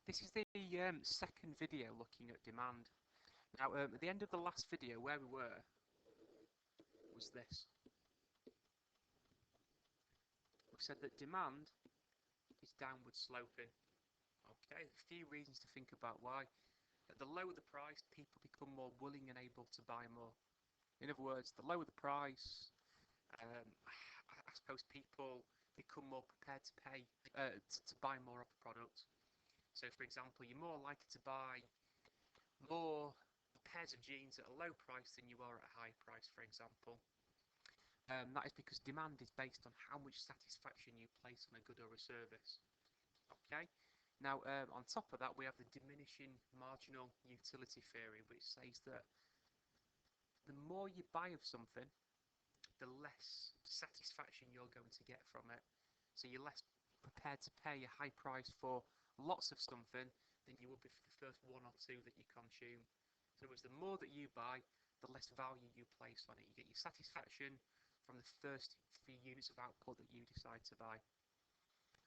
This is the second video looking at demand. Now, at the end of the last video, where we were was this. We said that demand is downward sloping. Okay, a few reasons to think about why. At the lower the price, people become more willing and able to buy more. In other words, the lower the price, I suppose people become more prepared to pay to buy more of the product. So, for example, you're more likely to buy more pairs of jeans at a low price than you are at a high price, for example. That is because demand is based on how much satisfaction you place on a good or a service. Okay. Now, on top of that, we have the diminishing marginal utility theory, which says that the more you buy of something, the less satisfaction you're going to get from it. So you're less prepared to pay a high price for lots of something than you would be for the first one or two that you consume. So the more that you buy, the less value you place on it. You get your satisfaction from the first few units of output that you decide to buy.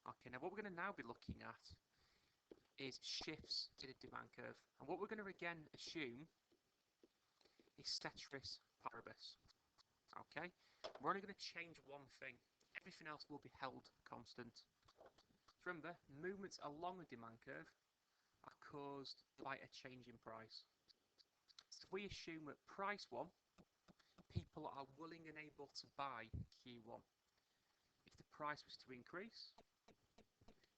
Okay, now what we're going to now be looking at is shifts in a demand curve. And what we're going to again assume is ceteris paribus. Okay, we're only going to change one thing. Everything else will be held constant. Remember, movements along a demand curve are caused by a change in price. So if we assume at price 1, people are willing and able to buy Q1. If the price was to increase,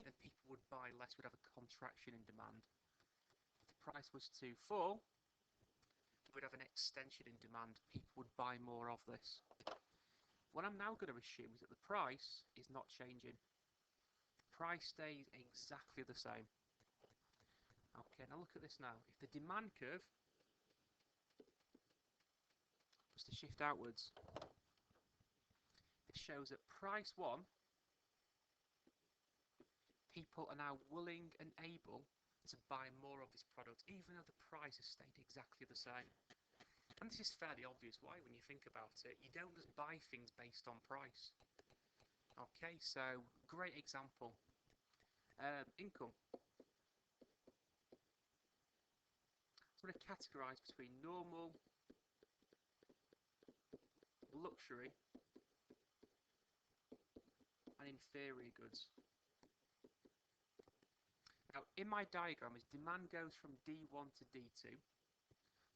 then people would buy less, would have a contraction in demand. If the price was to fall, we'd have an extension in demand. People would buy more of this. What I'm now going to assume is that the price is not changing. The price stays exactly the same. Okay, now look at this now. If the demand curve was to shift outwards, this shows at price 1, people are now willing and able to buy more of this product, even though the price has stayed exactly the same. And this is fairly obvious why when you think about it. You don't just buy things based on price. Okay, so great example. Income. So we're going to categorise between normal, luxury, and inferior goods. Now, in my diagram, as demand goes from D1 to D2,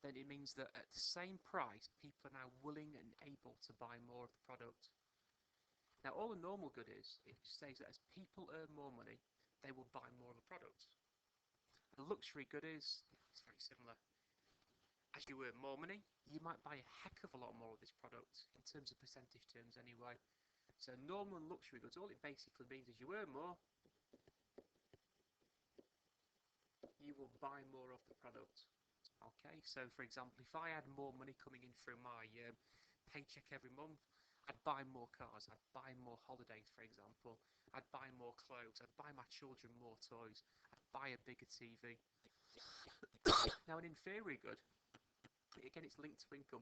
then it means that at the same price, people are now willing and able to buy more of the product. Now, all a normal good is, it says that as people earn more money, they will buy more of a product. A luxury good is, it's very similar. As you earn more money, you might buy a heck of a lot more of this product, in terms of percentage terms anyway. So normal and luxury goods, all it basically means is you earn more, you will buy more of the product. Okay, so for example, if I had more money coming in through my paycheck every month, I'd buy more cars, I'd buy more holidays, for example, I'd buy more clothes, I'd buy my children more toys, I'd buy a bigger TV. Now, an inferior good, again, it's linked to income,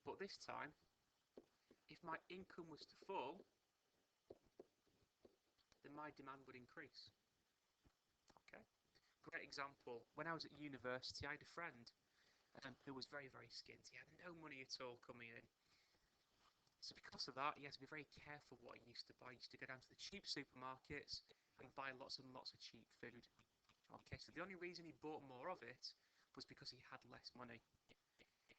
but this time, if my income was to fall, then my demand would increase. Okay, great example. When I was at university, I had a friend who was very, very skint. He had no money at all coming in. So because of that, he had to be very careful what he used to buy. He used to go down to the cheap supermarkets and buy lots and lots of cheap food. Okay, so the only reason he bought more of it was because he had less money.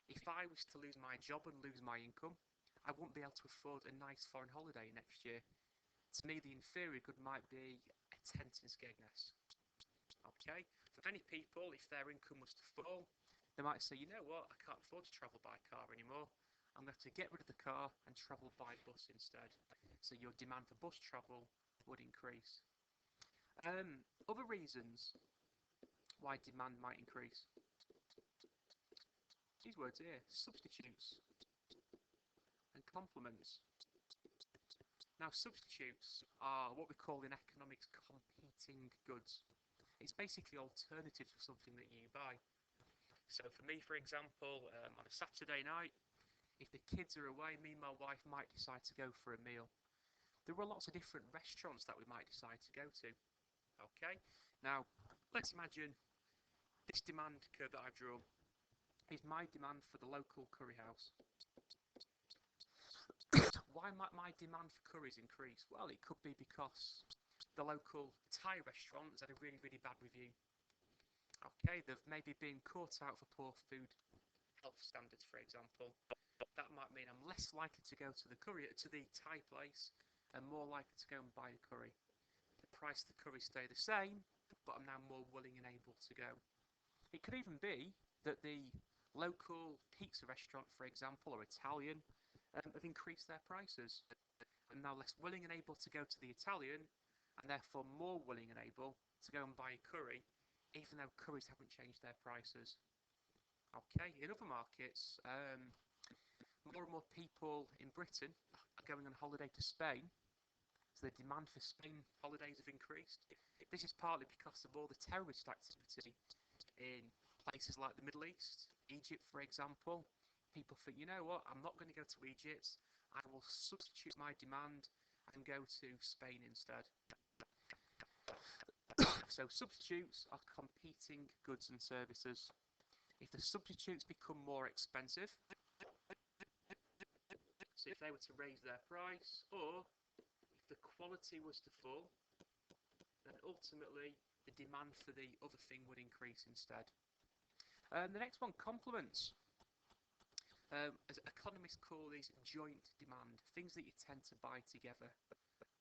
If I was to lose my job and lose my income, I wouldn't be able to afford a nice foreign holiday next year. To me, the inferior good might be a tent in Skegness. Okay, for many people, if their income was to fall, they might say, you know what, I can't afford to travel by car anymore. I'm going to have to get rid of the car and travel by bus instead. So your demand for bus travel would increase. Other reasons why demand might increase. These words here, substitutes and complements. Now, substitutes are what we call in economics competing goods. It's basically alternatives for something that you buy. So for me, for example, on a Saturday night, if the kids are away, me and my wife might decide to go for a meal. There are lots of different restaurants that we might decide to go to. Okay, now let's imagine this demand curve that I've drawn is my demand for the local curry house. Why might my demand for curries increase? Well, it could be because the local Thai restaurant has had a really, really bad review. Okay, they've maybe been caught out for poor food health standards, for example. That might mean I'm less likely to go to the Thai place, and more likely to go and buy a curry. The price of the curry stay the same, but I'm now more willing and able to go. It could even be that the local pizza restaurant, for example, or Italian, have increased their prices. I'm now less willing and able to go to the Italian, and therefore more willing and able to go and buy a curry, even though curries haven't changed their prices. Okay, in other markets, more and more people in Britain are going on holiday to Spain, so the demand for Spain holidays have increased. This is partly because of all the terrorist activity in places like the Middle East, Egypt, for example. People think, you know what, I'm not going to go to Egypt, I will substitute my demand and go to Spain instead. So substitutes are competing goods and services. If the substitutes become more expensive, so if they were to raise their price, or if the quality was to fall, then ultimately the demand for the other thing would increase instead. The next one, complements. As economists call these joint demand, things that you tend to buy together.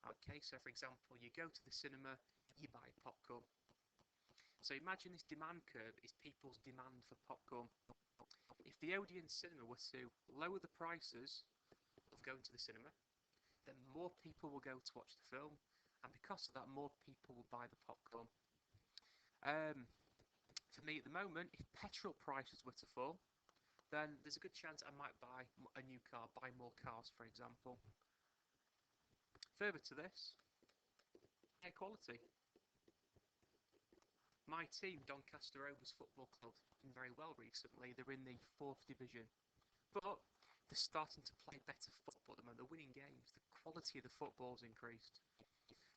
Okay, so for example, you go to the cinema, you buy popcorn. So imagine this demand curve is people's demand for popcorn. If the Odeon cinema were to lower the prices of going to the cinema, then more people will go to watch the film, and because of that, more people will buy the popcorn. For me at the moment, if petrol prices were to fall, then there's a good chance I might buy a new car, buy more cars, for example. Further to this, air quality. My team, Doncaster Rovers Football Club, done very well recently. They're in the 4th division, but they're starting to play better football at the moment. They're winning games. The quality of the football's increased.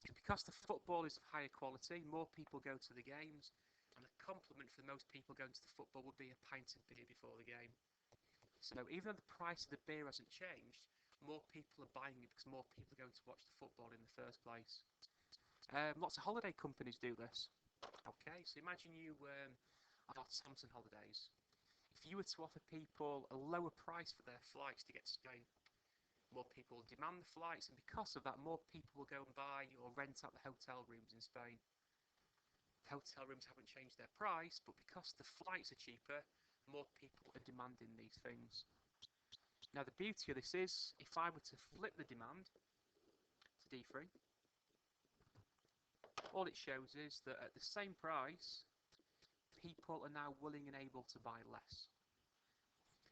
Because the football is of higher quality, more people go to the games, and the complement for most people going to the football would be a pint of beer before the game. So even though the price of the beer hasn't changed, more people are buying it because more people are going to watch the football in the first place. Lots of holiday companies do this. Okay, so imagine you are Samson Holidays. If you were to offer people a lower price for their flights to get to Spain, more people will demand the flights, and because of that, more people will go and buy or rent out the hotel rooms in Spain. The hotel rooms haven't changed their price, but because the flights are cheaper, more people are demanding these things. Now the beauty of this is, if I were to flip the demand to D3, all it shows is that at the same price, people are now willing and able to buy less.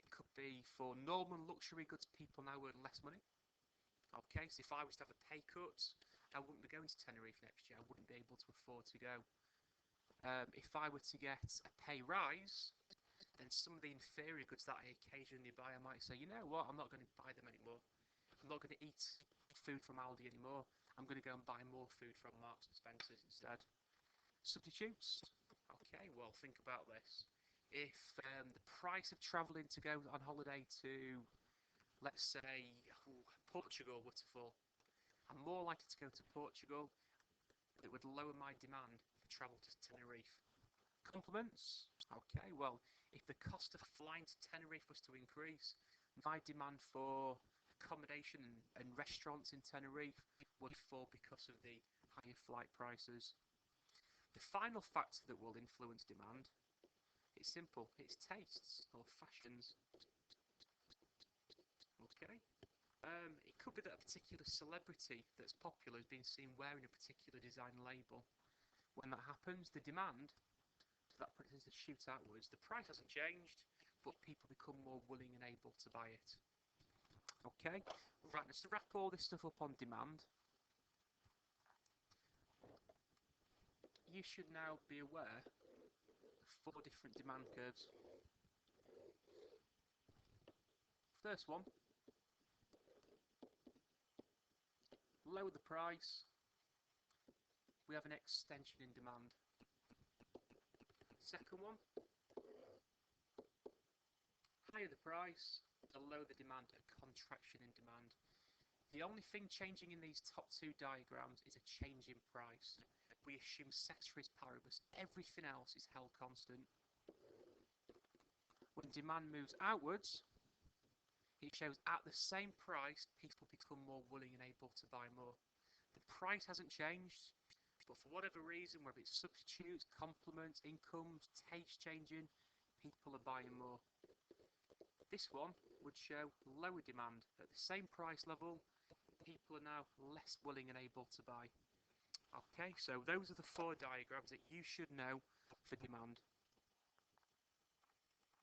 It could be for normal luxury goods, people now earn less money. Okay, so if I was to have a pay cut, I wouldn't be going to Tenerife next year. I wouldn't be able to afford to go. If I were to get a pay rise, then some of the inferior goods that I occasionally buy, I might say, you know what, I'm not going to buy them anymore. I'm not going to eat food from Aldi anymore. I'm going to go and buy more food from Marks and Spencer's instead. Substitutes. Okay, well, think about this. If the price of travelling to go on holiday to, let's say, Portugal were to fall, I'm more likely to go to Portugal, but it would lower my demand for travel to Tenerife. Complements? Okay, well, if the cost of flying to Tenerife was to increase, my demand for accommodation and restaurants in Tenerife would fall because of the higher flight prices. The final factor that will influence demand, it's simple, it's tastes or fashions. Okay. It could be that a particular celebrity that's popular is being seen wearing a particular design label. When that happens, the demand for that product to shoot outwards. The price hasn't changed, but people become more willing and able to buy it. Okay, right, let's wrap all this stuff up on demand. You should now be aware of 4 different demand curves. First one, lower the price, we have an extension in demand. Second one, higher the price, the lower the demand, a contraction in demand. The only thing changing in these top two diagrams is a change in price. We assume ceteris paribus, everything else is held constant. When demand moves outwards, it shows at the same price, people become more willing and able to buy more. The price hasn't changed, but for whatever reason, whether it's substitutes, complements, incomes, taste changing, people are buying more. This one would show lower demand. At the same price level, people are now less willing and able to buy. Okay, so those are the 4 diagrams that you should know for demand.